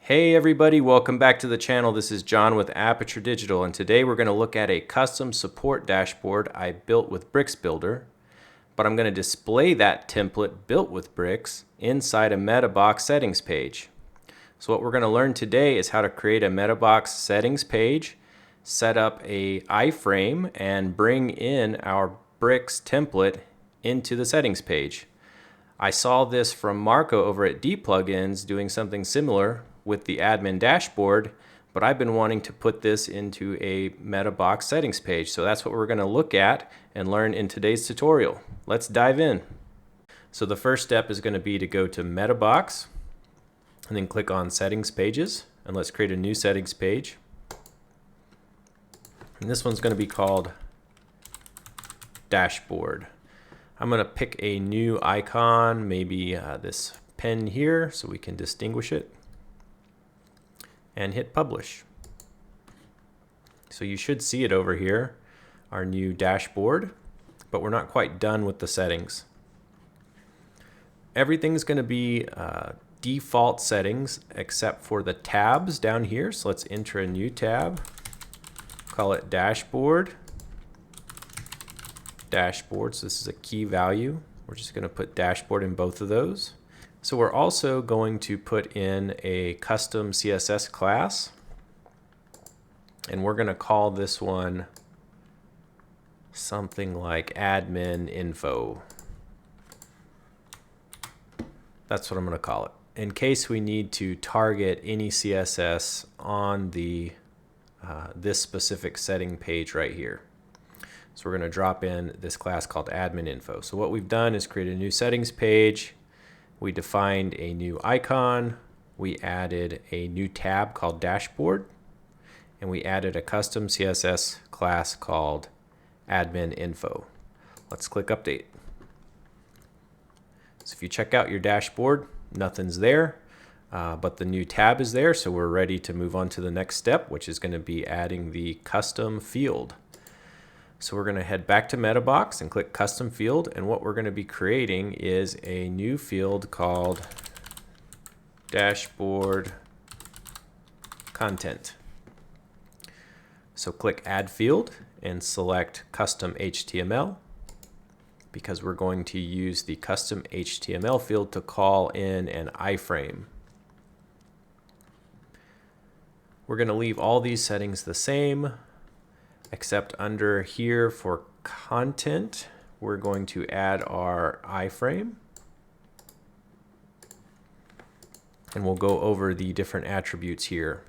Hey everybody, welcome back to the channel. This is John with Aperture Digital, and today we're going to look at a custom support dashboard I built with Bricks Builder, but I'm going to display that template built with Bricks inside a MetaBox settings page. So what we're going to learn today is how to create a MetaBox settings page, set up a iframe, and bring in our Bricks template into the settings page. I saw this from Marco over at D Plugins doing something similar with the admin dashboard, but I've been wanting to put this into a MetaBox settings page. So that's what we're going to look at and learn in today's tutorial. Let's dive in. So the first step is going to be to go to MetaBox and then click on Settings Pages, and let's create a new settings page. And this one's going to be called Dashboard. I'm going to pick a new icon, maybe this pen here, so we can distinguish it, and hit publish. So you should see it over here, our new dashboard, but we're not quite done with the settings. Everything's going to be default settings except for the tabs down here. So let's enter a new tab, call it dashboard. Dashboard, so this is a key value. We're just going to put dashboard in both of those. So we're also going to put in a custom CSS class, and we're going to call this one something like admin info. That's what I'm going to call it, in case we need to target any CSS on the this specific setting page right here. So we're going to drop in this class called admin info. So what we've done is create a new settings page. We defined a new icon. We added a new tab called dashboard, and we added a custom CSS class called admin info. Let's click update. So if you check out your dashboard, nothing's there, but the new tab is there. So we're ready to move on to the next step, which is going to be adding the custom field. So we're going to head back to MetaBox and click Custom Field, and what we're going to be creating is a new field called Dashboard Content. So click Add Field and select Custom HTML, because we're going to use the custom HTML field to call in an iframe. We're going to leave all these settings the same, except under here for content, we're going to add our iframe. And we'll go over the different attributes here.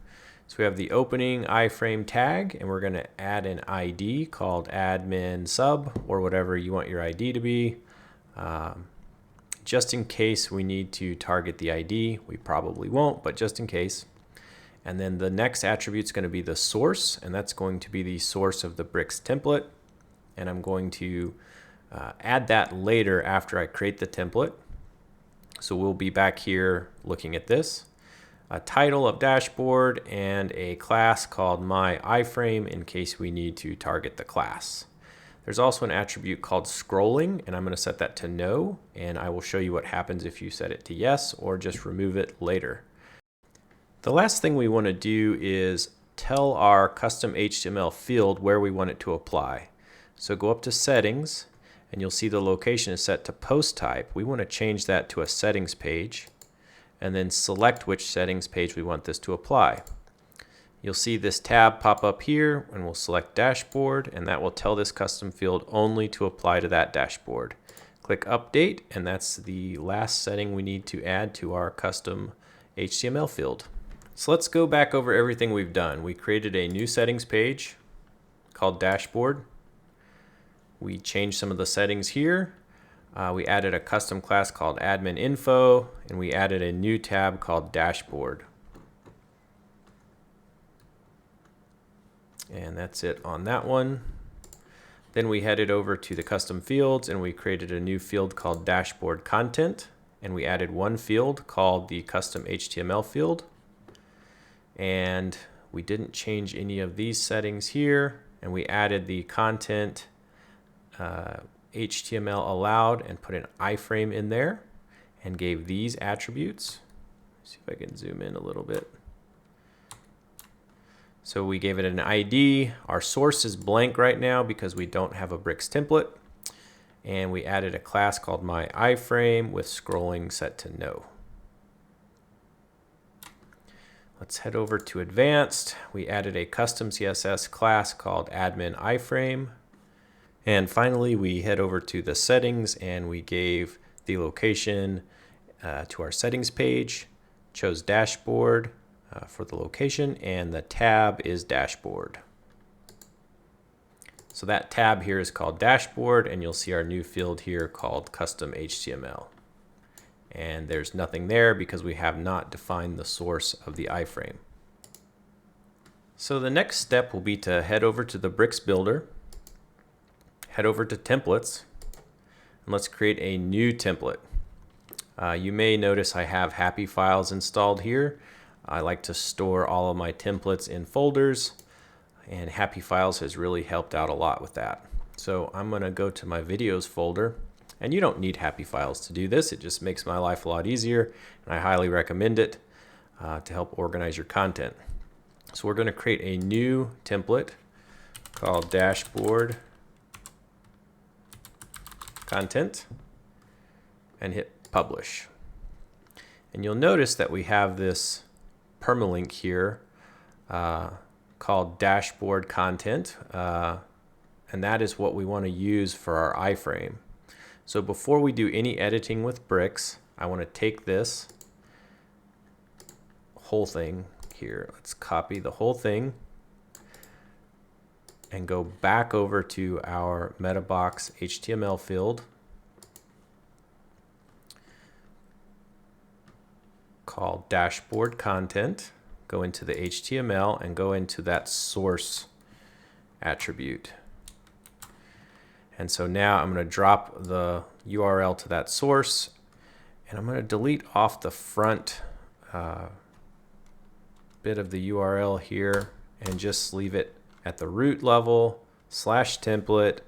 So we have the opening iframe tag, and we're going to add an ID called admin sub, or whatever you want your ID to be. Just in case we need to target the ID, we probably won't, but just in case. And then the next attribute is going to be the source, and that's going to be the source of the Bricks template. And I'm going to add that later after I create the template. So we'll be back here looking at this. A title of dashboard and a class called my-iframe in case we need to target the class. There's also an attribute called scrolling, and I'm going to set that to no, and I will show you what happens if you set it to yes or just remove it later. The last thing we want to do is tell our custom HTML field where we want it to apply. So go up to settings, and you'll see the location is set to post type. We want to change that to a settings page, and then select which settings page we want this to apply. You'll see this tab pop up here, and we'll select dashboard, and that will tell this custom field only to apply to that dashboard. Click update, and that's the last setting we need to add to our custom HTML field. So let's go back over everything we've done. We created a new settings page called dashboard. We changed some of the settings here. We added a custom class called admin info, and we added a new tab called dashboard. And that's it on that one. Then we headed over to the custom fields, and we created a new field called dashboard content, and we added one field called the custom HTML field. And we didn't change any of these settings here, and we added the content HTML allowed and put an iframe in there and gave these attributes. See if I can zoom in a little bit. So we gave it an ID. Our source is blank right now because we don't have a bricks template. And we added a class called my-iframe with scrolling set to no. Let's head over to advanced. We added a custom CSS class called admin-iframe. And finally, we head over to the settings and we gave the location to our settings page, chose dashboard for the location, and the tab is dashboard. So that tab here is called dashboard, and you'll see our new field here called custom HTML. And there's nothing there because we have not defined the source of the iframe. So the next step will be to head over to the bricks builder, head over to templates, and let's create a new template. You may notice I have happy files installed here. I like to store all of my templates in folders, and happy files has really helped out a lot with that. So I'm going to go to my videos folder, and you don't need happy files to do this. It just makes my life a lot easier, and I highly recommend it to help organize your content. So we're going to create a new template called dashboard content and hit publish. And you'll notice that we have this permalink here called dashboard content, and that is what we want to use for our iframe. So before we do any editing with bricks, I want to take this whole thing here. Let's copy the whole thing and go back over to our MetaBox HTML field called dashboard content. Go into the HTML and go into that source attribute. And so now I'm going to drop the URL to that source, and I'm going to delete off the front bit of the URL here and just leave it at the root level /template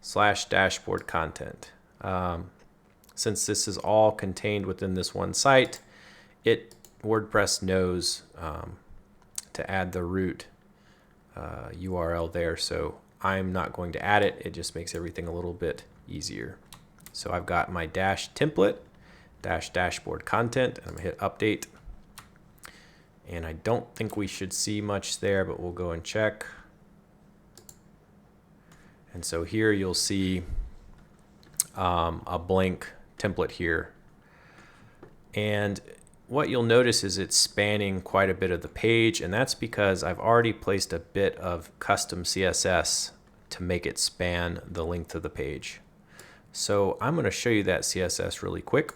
/dashboard content. Since this is all contained within this one site, WordPress knows to add the root URL there, so I'm not going to add it. It just makes everything a little bit easier. So I've got my template dashboard content, and I'm going to hit update. And I don't think we should see much there, but we'll go and check. And so here you'll see a blank template here. And what you'll notice is it's spanning quite a bit of the page, and that's because I've already placed a bit of custom CSS to make it span the length of the page. So I'm going to show you that CSS really quick.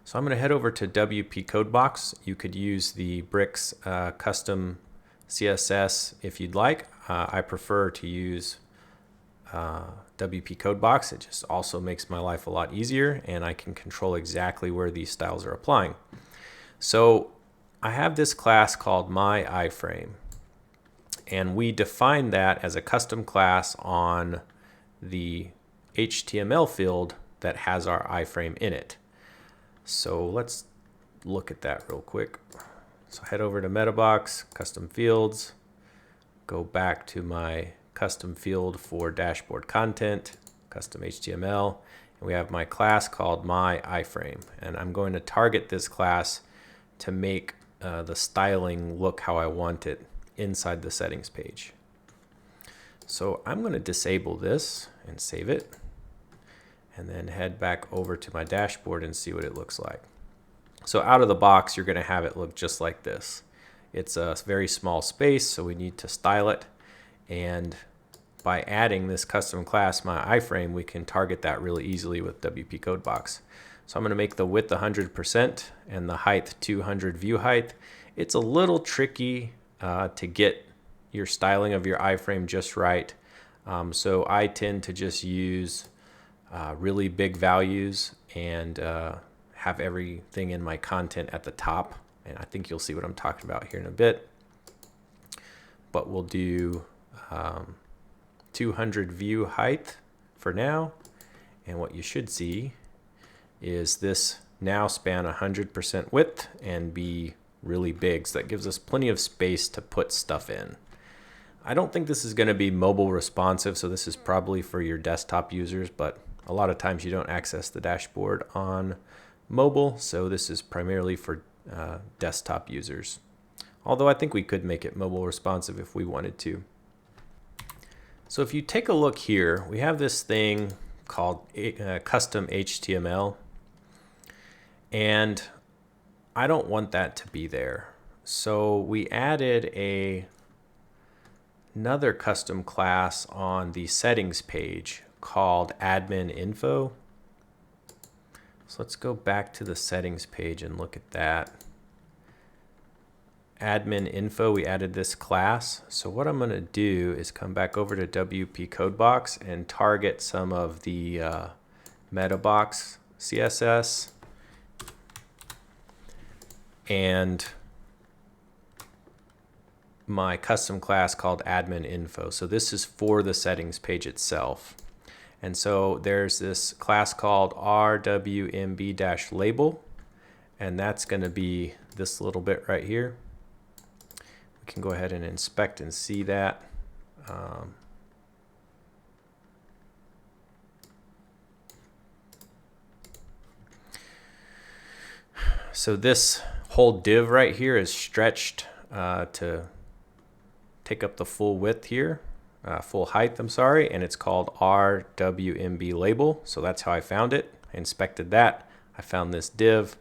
So I'm going to head over to WP Codebox. You could use the bricks custom CSS if you'd like. I prefer to use WP Codebox. It just also makes my life a lot easier, and I can control exactly where these styles are applying. So I have this class called my-iframe, and we define that as a custom class on the HTML field that has our iframe in it. So let's look at that real quick. So head over to MetaBox, custom fields, go back to my custom field for dashboard content, custom HTML, and we have my class called my-iframe. And I'm going to target this class to make the styling look how I want it inside the settings page. So I'm going to disable this and save it, and then head back over to my dashboard and see what it looks like. So out of the box, you're going to have it look just like this. It's a very small space, so we need to style it. And by adding this custom class, my-iframe, we can target that really easily with WP Codebox. So I'm going to make the width 100% and the height 200 view height. It's a little tricky to get your styling of your iframe just right. So I tend to just use really big values and have everything in my content at the top. And I think you'll see what I'm talking about here in a bit. But we'll do 200 view height for now. And what you should see is this now span 100% width and be really big, so that gives us plenty of space to put stuff in. I don't think this is going to be mobile responsive, so this is probably for your desktop users, but a lot of times you don't access the dashboard on mobile, so this is primarily for desktop users. Although I think we could make it mobile responsive if we wanted to. So if you take a look here, we have this thing called custom HTML, and I don't want that to be there. So we added another custom class on the settings page called admin info. So let's go back to the settings page and look at that. Admin info, we added this class. So what I'm going to do is come back over to WP Codebox and target some of the MetaBox CSS and my custom class called admin info. So this is for the settings page itself. And so there's this class called rwmb-label, and that's going to be this little bit right here. We can go ahead and inspect and see that. So this whole div right here is stretched to take up the full width here, full height, I'm sorry, and it's called rwmb-label. So that's how I found it. I inspected that. I found this div,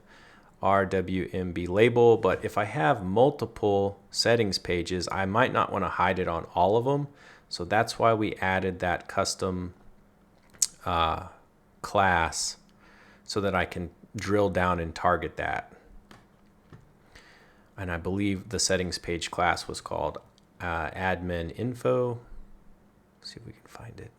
rwmb-label, but if I have multiple settings pages, I might not want to hide it on all of them. So that's why we added that custom class so that I can drill down and target that. And I believe the settings page class was called admin info. Let's see if we can find it.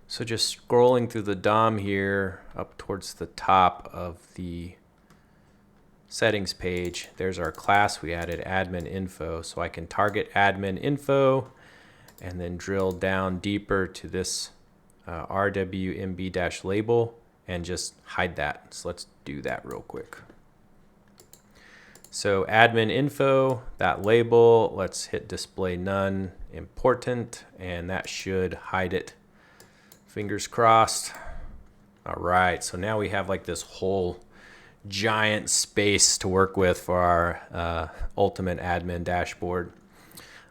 So just scrolling through the DOM here up towards the top of the settings page, there's our class. We added admin info, so I can target admin info and then drill down deeper to this rwmb-label and just hide that. So let's do that real quick. So admin info, that label, let's hit display none important, and that should hide it. Fingers crossed. All right, so now we have like this whole giant space to work with for our ultimate admin dashboard.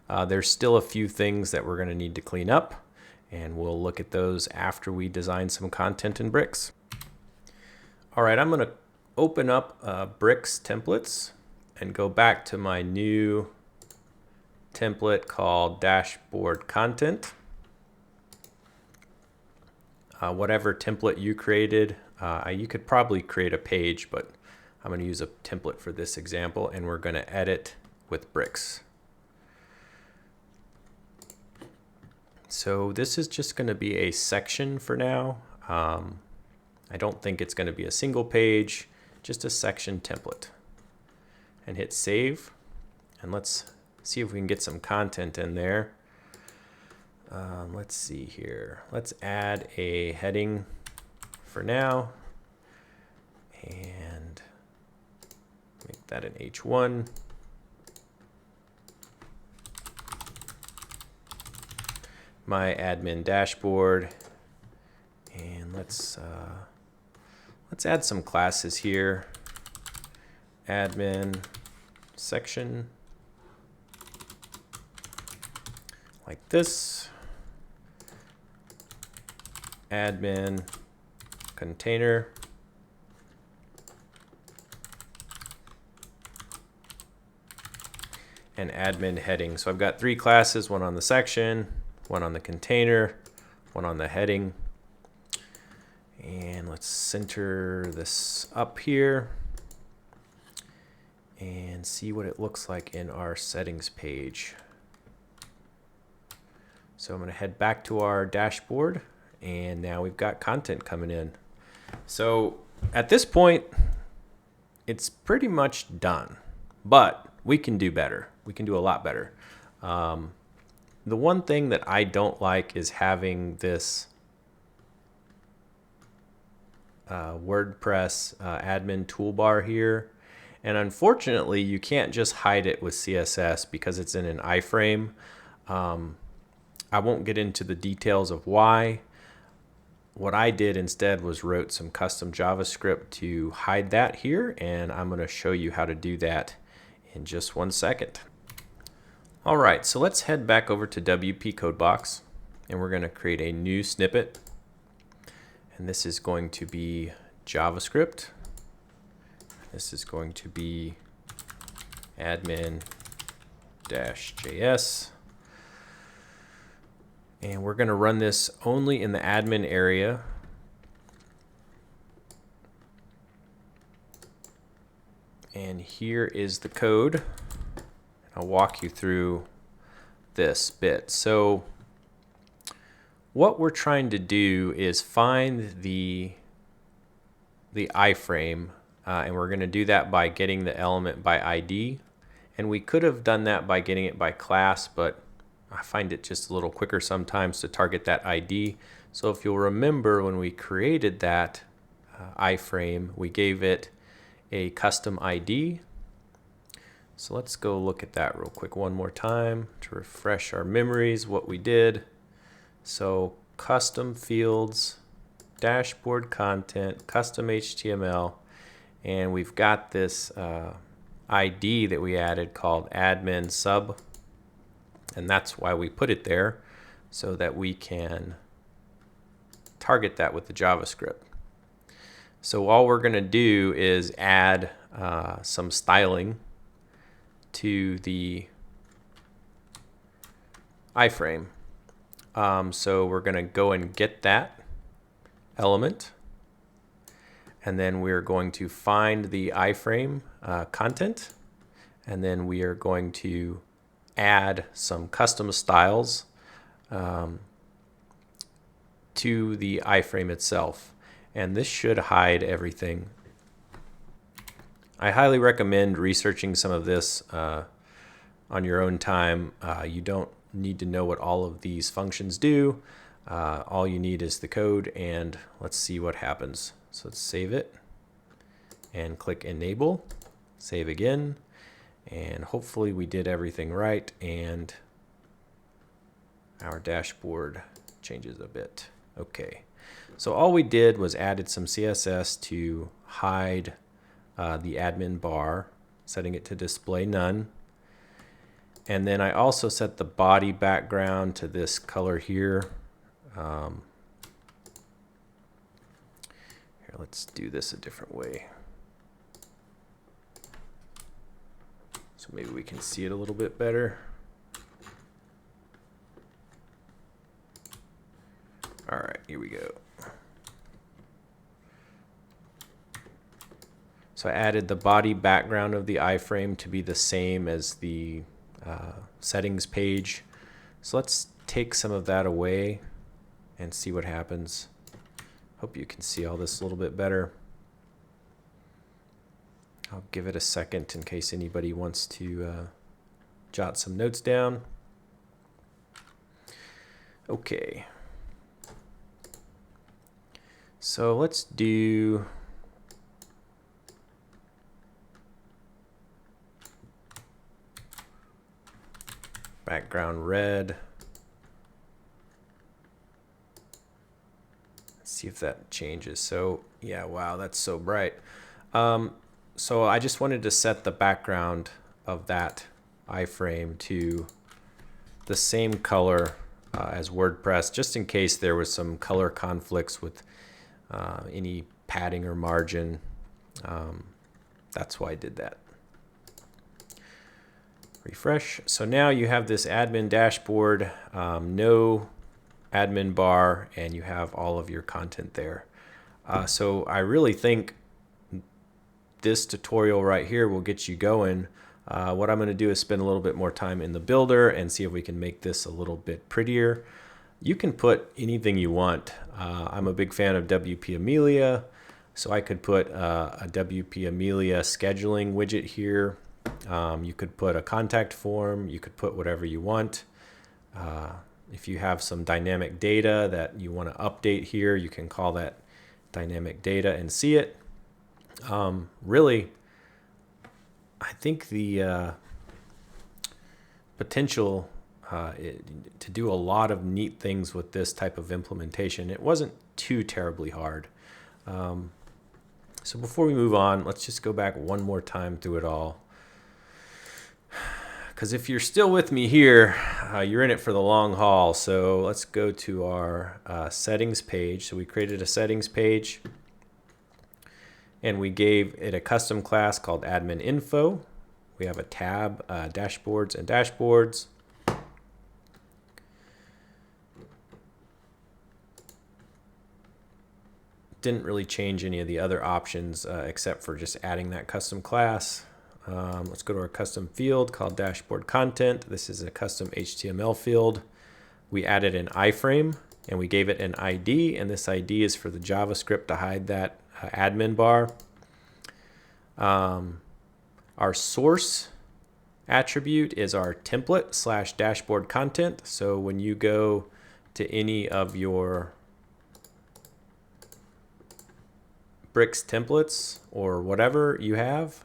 There's still a few things that we're going to need to clean up, and we'll look at those after we design some content in Bricks. All right, I'm going to open up Bricks templates and go back to my new template called dashboard content. Whatever template you created, you could probably create a page, but I'm going to use a template for this example, and we're going to edit with Bricks. So this is just going to be a section for now. I don't think it's going to be a single page, just a section template. And hit save, and let's see if we can get some content in there. Let's see here. Let's add a heading for now and make that an H1. My admin dashboard, and let's add some classes here. Admin section like this. Admin container. And admin heading. So I've got three classes, one on the section, one on the container, one on the heading. And let's center this up here and see what it looks like in our settings page. So I'm going to head back to our dashboard, and now we've got content coming in. So at this point, it's pretty much done, but we can do better. We can do a lot better. The one thing that I don't like is having this WordPress admin toolbar here. And unfortunately, you can't just hide it with CSS because it's in an iframe. I won't get into the details of why. What I did instead was wrote some custom JavaScript to hide that here, and I'm going to show you how to do that in just 1 second. All right, so let's head back over to WP Codebox, and we're going to create a new snippet. And this is going to be JavaScript. This is going to be admin-js. And we're going to run this only in the admin area. And here is the code. I'll walk you through this bit. So what we're trying to do is find the iframe, and we're going to do that by getting the element by ID. And we could have done that by getting it by class, but I find it just a little quicker sometimes to target that ID. So if you'll remember, when we created that iframe, we gave it a custom ID. So let's go look at that real quick one more time to refresh our memories what we did. So custom fields, dashboard content, custom HTML, and we've got this ID that we added called admin sub. And that's why we put it there, so that we can target that with the JavaScript. So all we're going to do is add some styling to the iframe. So we're going to go and get that element, and then we're going to find the iframe content, and then we are going to add some custom styles to the iframe itself, and this should hide everything. I highly recommend researching some of this on your own time. You don't need to know what all of these functions do. All you need is the code, and let's see what happens. So let's save it and click enable, save again. And hopefully we did everything right, and our dashboard changes a bit. Okay, so all we did was added some CSS to hide the admin bar, setting it to display none. And then I also set the body background to this color here. Here, let's do this a different way. So maybe we can see it a little bit better. All right, here we go. So I added the body background of the iframe to be the same as the settings page. So let's take some of that away and see what happens. Hope you can see all this a little bit better. I'll give it a second in case anybody wants to jot some notes down. Okay. So let's do background red. Let's see if that changes. So yeah, wow, that's so bright. So I just wanted to set the background of that iframe to the same color as WordPress, just in case there was some color conflicts with any padding or margin. That's why I did that. Refresh. So now you have this admin dashboard, no admin bar, and you have all of your content there. So I really think this tutorial right here will get you going. What I'm going to do is spend a little bit more time in the builder and see if we can make this a little bit prettier. You can put anything you want. I'm a big fan of WP Amelia, so I could put a WP Amelia scheduling widget here. You could put a contact form. You could put whatever you want. If you have some dynamic data that you want to update here, you can call that dynamic data and see it. Really, I think the potential to do a lot of neat things with this type of implementation. It wasn't too terribly hard. So before we move on, let's just go back one more time through it all. Because if you're still with me here, you're in it for the long haul. So let's go to our settings page. So we created a settings page, and we gave it a custom class called admin info. We have a tab, dashboards and dashboards. Didn't really change any of the other options except for just adding that custom class. Let's go to our custom field called dashboard content. This is a custom HTML field. We added an iframe and we gave it an ID, and this ID is for the JavaScript to hide that admin bar. Our source attribute is our template / dashboard content. So when you go to any of your Bricks templates or whatever you have,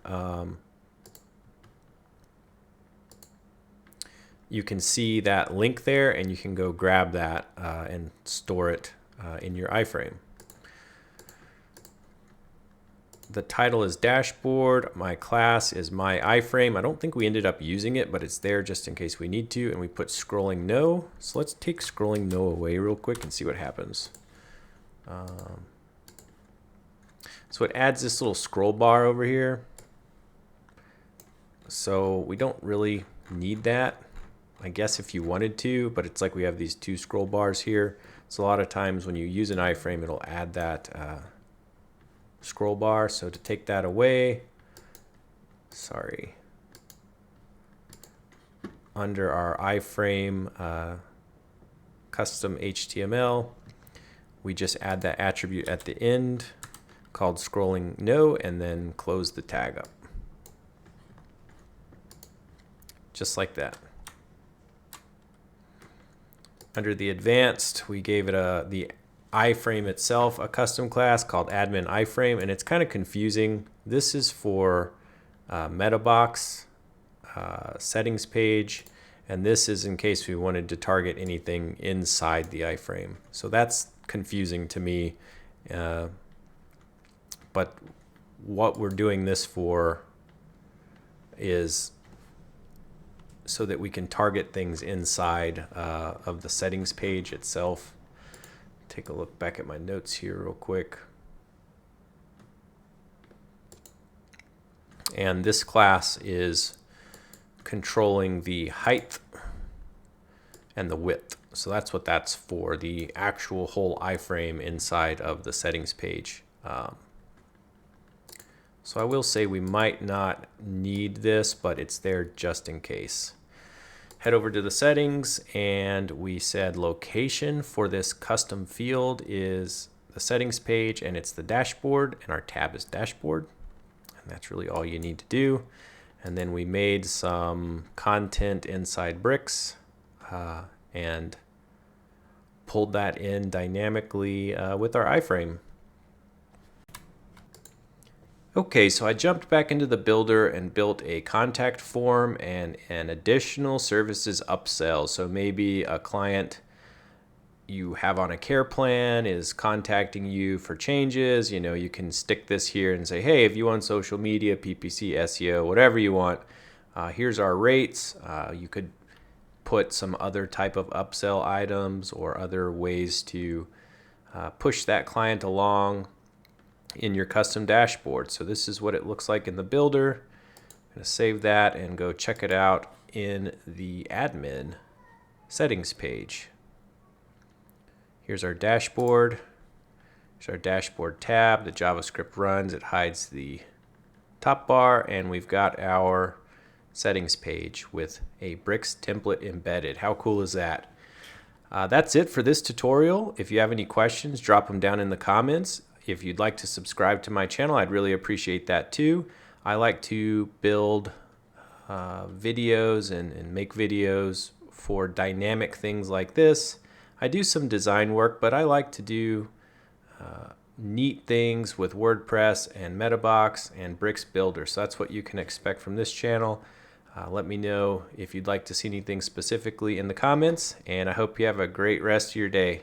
you can see that link there, and you can go grab that and store it in your iframe. The title is dashboard. My class is my-iframe. I don't think we ended up using it, but it's there just in case we need to. And we put scrolling no. So let's take scrolling no away real quick and see what happens. So it adds this little scroll bar over here. So we don't really need that, I guess, if you wanted to, but it's like we have these two scroll bars here. So a lot of times when you use an iframe, it'll add that scroll bar. So to take that away, under our iframe custom HTML, we just add that attribute at the end called scrolling no, and then close the tag up. Just like that. Under the advanced, we gave it the iframe itself a custom class called admin iframe, and it's kind of confusing. This is for metabox settings page, and this is in case we wanted to target anything inside the iframe. So that's confusing to me. But what we're doing this for is so that we can target things inside of the settings page itself. Take a look back at my notes here real quick. And this class is controlling the height and the width. So that's what that's for, the actual whole iframe inside of the settings page. So I will say we might not need this, but it's there just in case. Head over to the settings, and we said location for this custom field is the settings page, and it's the dashboard, and our tab is dashboard. And that's really all you need to do. And then we made some content inside Bricks and pulled that in dynamically with our iframe. Okay, so I jumped back into the builder and built a contact form and an additional services upsell. So maybe a client you have on a care plan is contacting you for changes. You know, you can stick this here and say, hey, if you want social media, PPC, SEO, whatever you want, here's our rates. You could put some other type of upsell items or other ways to push that client along in your custom dashboard. So this is what it looks like in the builder. I'm going to save that and go check it out in the admin settings page. Here's our dashboard. Here's our dashboard tab. The JavaScript runs. It hides the top bar, and we've got our settings page with a Bricks template embedded. How cool is that? That's it for this tutorial. If you have any questions, drop them down in the comments. If you'd like to subscribe to my channel, I'd really appreciate that too. I like to build videos and make videos for dynamic things like this. I do some design work, but I like to do neat things with WordPress and Metabox and Bricks Builder. So that's what you can expect from this channel. Let me know if you'd like to see anything specifically in the comments, and I hope you have a great rest of your day.